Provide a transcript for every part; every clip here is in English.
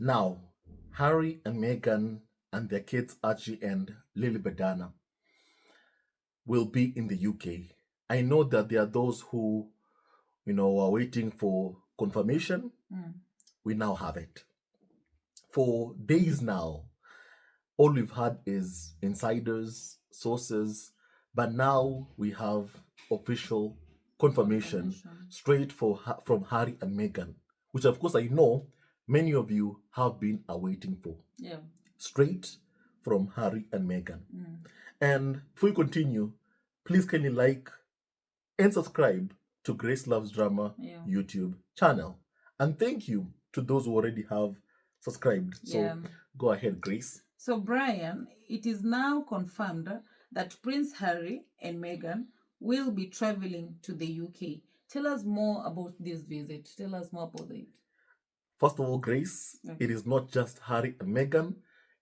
Now, Harry and Meghan and their kids Archie and Lilibet will be in the UK. I know that there are those who, are waiting for confirmation. We now have it. For days now, all we've had is insiders, sources, but now we have official confirmation straight from Harry and Meghan, which of course I know many of you have been awaiting for. Yeah. Straight from Harry and Meghan. And before we continue, please kindly like and subscribe to Grace Loves Drama YouTube channel. And thank you to those who already have subscribed. So go ahead, Grace. So, Brian, it is now confirmed that Prince Harry and Meghan will be traveling to the UK. Tell us more about this visit. Tell us more about it. First of all, Grace, it is not just Harry and Meghan,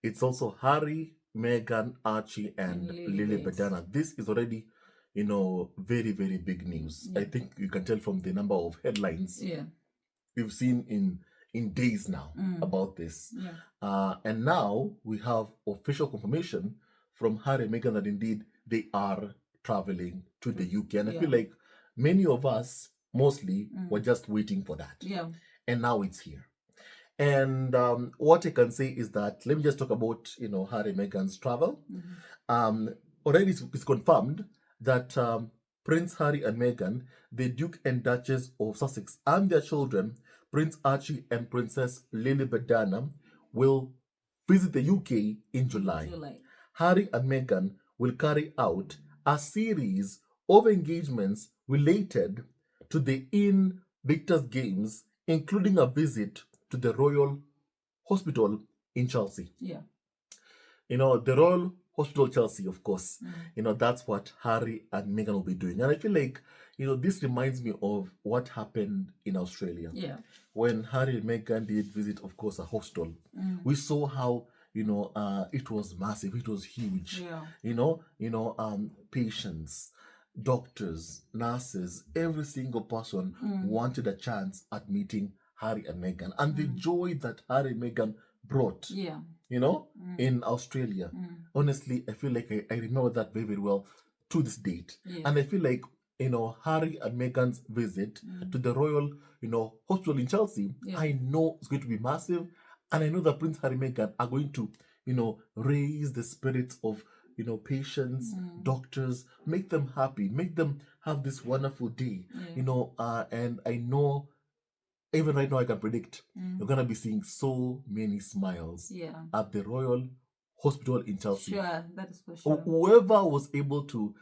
it's also Harry, Meghan, Archie, and Lilibet. This is already, very, very big news. I think you can tell from the number of headlines we've seen in days now about this. And now we have official confirmation from Harry and Meghan that indeed they are traveling to the UK. And I feel like many of us mostly were just waiting for that. And now it's here. And what I can say is that, let me just talk about, Harry and Meghan's travel. Already it's confirmed that Prince Harry and Meghan, the Duke and Duchess of Sussex, and their children, Prince Archie and Princess Lilibet, will visit the UK in July. Harry and Meghan will carry out a series of engagements related to the Invictus Games, including a visit to the Royal Hospital in Chelsea. The Royal Hospital Chelsea, of course, that's what Harry and Meghan will be doing. And I feel like, this reminds me of what happened in Australia. When Harry and Meghan did visit, of course, a hostel. We saw how, it was massive, it was huge. Patients, doctors, nurses, every single person wanted a chance at meeting Harry and Meghan, and the joy that Harry and Meghan brought, in Australia. Honestly, I feel like I remember that very, very well to this date. And I feel like, Harry and Meghan's visit to the Royal, Hospital in Chelsea, I know it's going to be massive. And I know that Prince Harry and Meghan are going to, raise the spirits of, patients, doctors, make them happy, make them have this wonderful day, and I know even right now I can predict you're going to be seeing so many smiles at the Royal Hospital in Chelsea. Sure, that is for sure. Whoever was able to,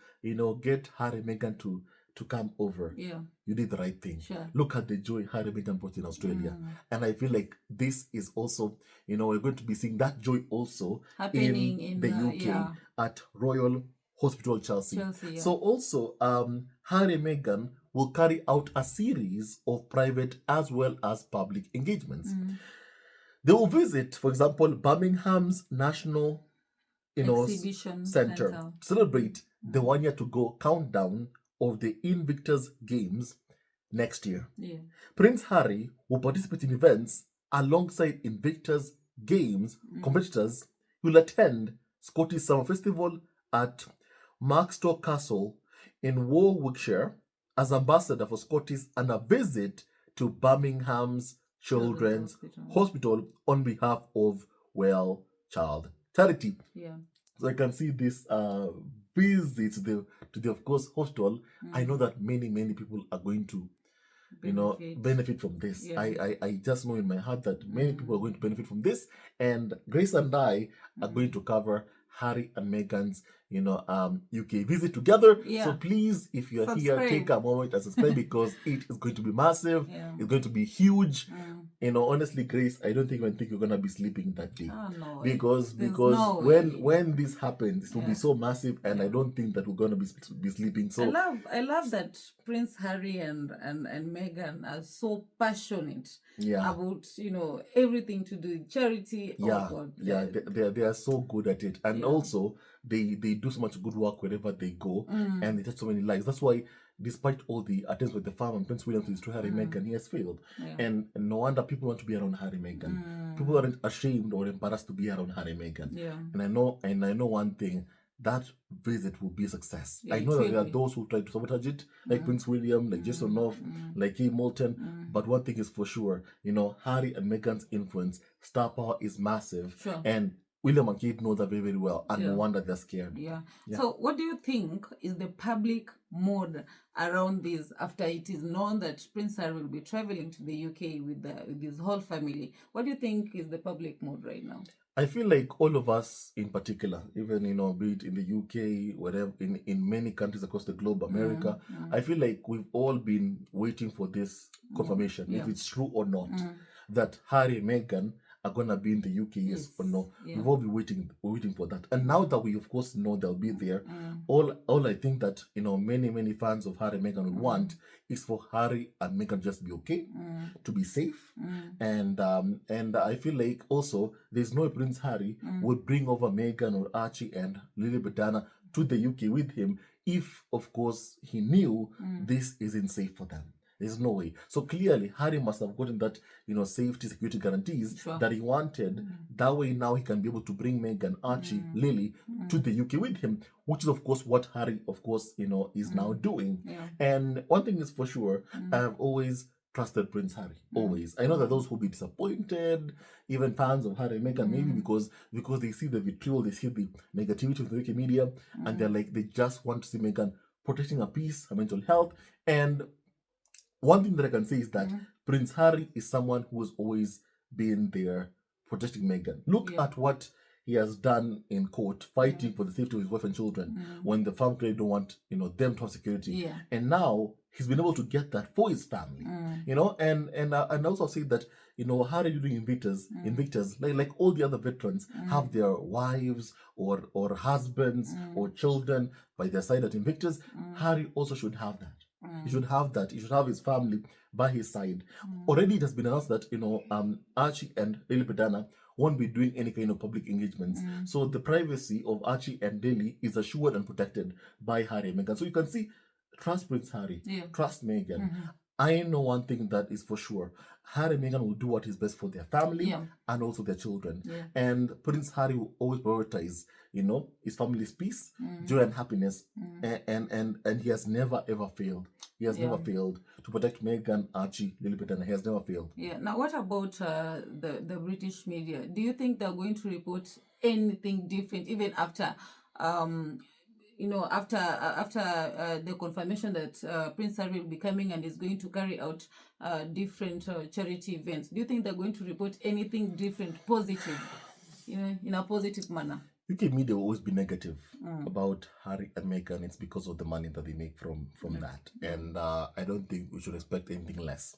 get Harry and Meghan to come over, you did the right thing. Sure. Look at the joy Harry and Meghan brought in Australia. And I feel like this is also, we're going to be seeing that joy also happening in the UK at Royal Hospital Chelsea. So also, Harry and Meghan will carry out a series of private as well as public engagements. They will visit, for example, Birmingham's National Exhibition Center to celebrate the 1 year to go countdown of the Invictus Games next year. Prince Harry will participate in events alongside Invictus Games competitors. He will attend Scottish Summer Festival at Markstoke Castle in Warwickshire as ambassador for Scottish, and a visit to Birmingham's Children's Hospital on behalf of Well Child Charity. So I can see this visit to the of course hospital. I know that many people are going to benefit from this. I just know in my heart that many people are going to benefit from this, and Grace and I are going to cover Harry and Meghan's UK visit together. So please, if you're here, take a moment and subscribe because it is going to be massive. It's going to be huge. Honestly, Grace, I don't think you're gonna be sleeping that day. No, because no when this happens, it will be so massive, and I don't think that we're gonna be sleeping. So I love that Prince Harry and Meghan are so passionate about everything to do with charity. They are so good at it, and also they do so much good work wherever they go, and they touch so many lives. That's why despite all the attempts with the farm and Prince William to destroy Harry and Meghan, he has failed. And no wonder people want to be around Harry and Meghan. People aren't ashamed or embarrassed to be around Harry and Meghan. And I know one thing, that visit will be a success. I know that there are those who try to sabotage it, like Prince William, like Jason North, like Kay Moulton. But one thing is for sure, Harry and Meghan's influence, star power is massive. And William and Kate know that very, very well, and no wonder they're scared. So what do you think is the public mood around this after it is known that Prince Harry will be traveling to the UK with his whole family? What do you think is the public mood right now? I feel like all of us in particular, even, be it in the UK, whatever, in many countries across the globe, America, I feel like we've all been waiting for this confirmation, if it's true or not, that Harry and Meghan are going to be in the UK, yes or no. We've all been waiting for that. And now that we, of course, know they'll be there, all I think that, many fans of Harry and Meghan would want is for Harry and Meghan just be okay, to be safe. And I feel like also there's no Prince Harry would bring over Meghan or Archie and Lilibet to the UK with him if, of course, he knew this isn't safe for them. There's no way. So clearly, Harry must have gotten that, safety, security guarantees that he wanted. That way, now he can be able to bring Meghan, Archie, Lily to the UK with him, which is, of course, what Harry, of course, is now doing. And one thing is for sure, I have always trusted Prince Harry, always. I know that those who be disappointed, even fans of Harry and Meghan, maybe because they see the vitriol, they see the negativity of the UK media, and they're like, they just want to see Meghan protecting her peace, her mental health, and one thing that I can say is that Prince Harry is someone who has always been there protecting Meghan. Look at what he has done in court, fighting for the safety of his wife and children when the family clearly don't want, them to have security. And now he's been able to get that for his family, and also say that, Harry doing Invictus, like all the other veterans have their wives or husbands or children by their side at Invictus. Harry also should have that. He should have that. He should have his family by his side. Already it has been announced that, Archie and Lilibet won't be doing any kind of public engagements. So the privacy of Archie and Lily is assured and protected by Harry and Meghan. So you can see, trust Prince Harry, trust Meghan. I know one thing that is for sure. Harry and Meghan will do what is best for their family and also their children. And Prince Harry will always prioritize, his family's peace, joy and happiness. And he has never ever failed. He has never failed to protect Meghan, Archie, Lilibet, and he has never failed. Now, what about the British media? Do you think they're going to report anything different even after after the confirmation that Prince Harry will be coming and is going to carry out different charity events? Do you think they're going to report anything different, positive, in a positive manner? UK media will always be negative about Harry and Meghan. It's because of the money that they make from that. And I don't think we should expect anything less.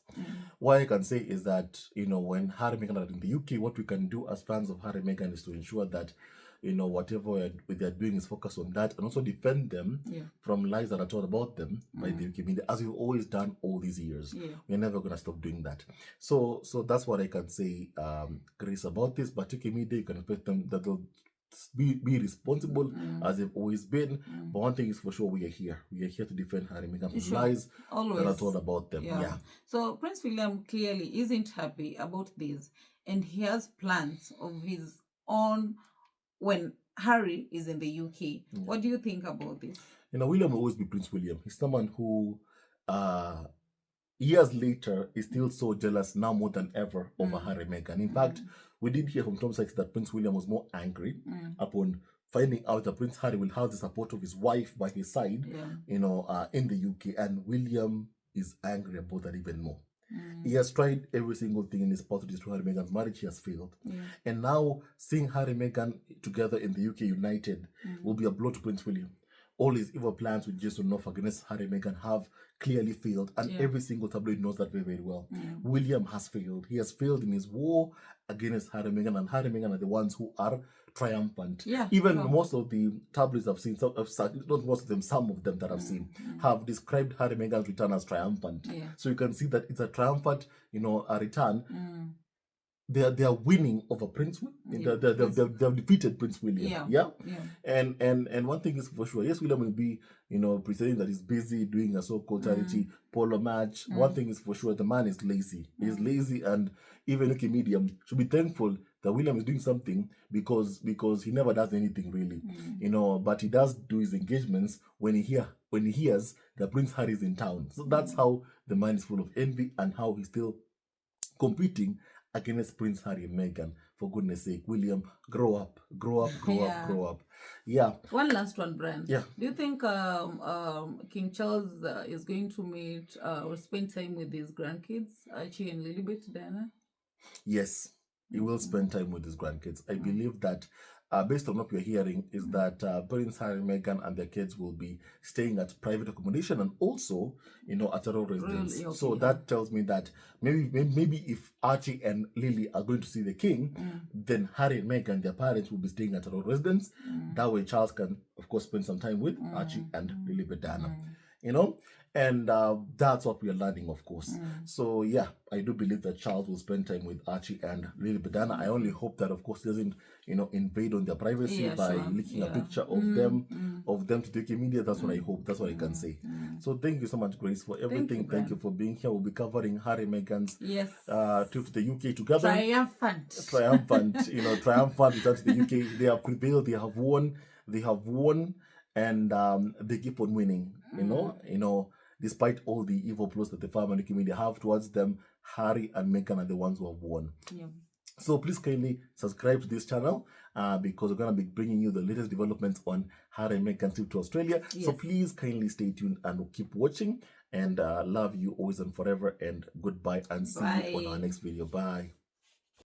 What I can say is that, when Harry and Meghan are in the UK, what we can do as fans of Harry and Meghan is to ensure that, whatever they're doing is focus on that and also defend them from lies that are told about them by the UK media, as we've always done all these years. We're never going to stop doing that. So that's what I can say, Grace, about this. But UK media, you can expect them that they'll be responsible as they've always been. But one thing is for sure, we are here. We are here to defend Harry and Meghan from lies that are told about them. So Prince William clearly isn't happy about this, and he has plans of his own when Harry is in the UK. What do you think about this? William will always be Prince William. He's someone who years later is still so jealous now more than ever over Harry and Meghan. In fact, we did hear from Tom Sykes that Prince William was more angry upon finding out that Prince Harry will have the support of his wife by his side, in the UK, and William is angry about that even more. He has tried every single thing in his path to destroy Harry and Meghan's marriage. He has failed. And now seeing Harry and Meghan together in the UK united will be a blow to Prince William. All his evil plans with Jason North against Harry and Meghan have clearly failed, and every single tabloid knows that very, very well. William has failed. He has failed in his war against Harry and Meghan, and Harry and Meghan are the ones who are triumphant. Even most of the tabloids I've seen, not most of them, some of them that I've seen, have described Harry and Meghan's return as triumphant. So you can see that it's a triumphant, a return. they are winning over Prince William. They've defeated Prince William. Yeah. And one thing is for sure, yes, William will be, pretending that he's busy doing a so-called charity polo match. One thing is for sure, the man is lazy. He's lazy, and even Wikimedia should be thankful that William is doing something, because he never does anything really. But he does do his engagements when he hears that Prince Harry is in town. So that's how the man is full of envy, and how he's still competing against Prince Harry and Meghan. For goodness sake, William, grow up. Yeah. One last one, Brian. Yeah. Do you think King Charles is going to meet or spend time with his grandkids, Archie and Lilibet, Diana? Yes, he will spend time with his grandkids. I believe that, based on what we're hearing, is that Prince Harry, Meghan, and their kids will be staying at private accommodation, and also, at a royal residence. Okay, so that tells me that maybe if Archie and Lily are going to see the king, then Harry and Meghan, their parents, will be staying at a royal residence. That way, Charles can, of course, spend some time with Archie and Lilibet Diana. And that's what we are learning, of course. So yeah, I do believe that Charles will spend time with Archie and Lilibet Diana. I only hope that, of course, he doesn't, invade on their privacy by leaking a picture of them to the media. That's what I hope. That's what I can say. So thank you so much, Grace, for everything. Thank you for being here. We'll be covering Harry and Meghan's trip to the UK together. Triumphant. Triumphant return to the UK. They have prevailed. They have won. And they keep on winning. Despite all the evil plots that the family community have towards them, Harry and Meghan are the ones who have won. So please kindly subscribe to this channel, because we're going to be bringing you the latest developments on Harry and Meghan's trip to Australia. So please kindly stay tuned and keep watching. And love you always and forever. And goodbye, and see you on our next video. Bye.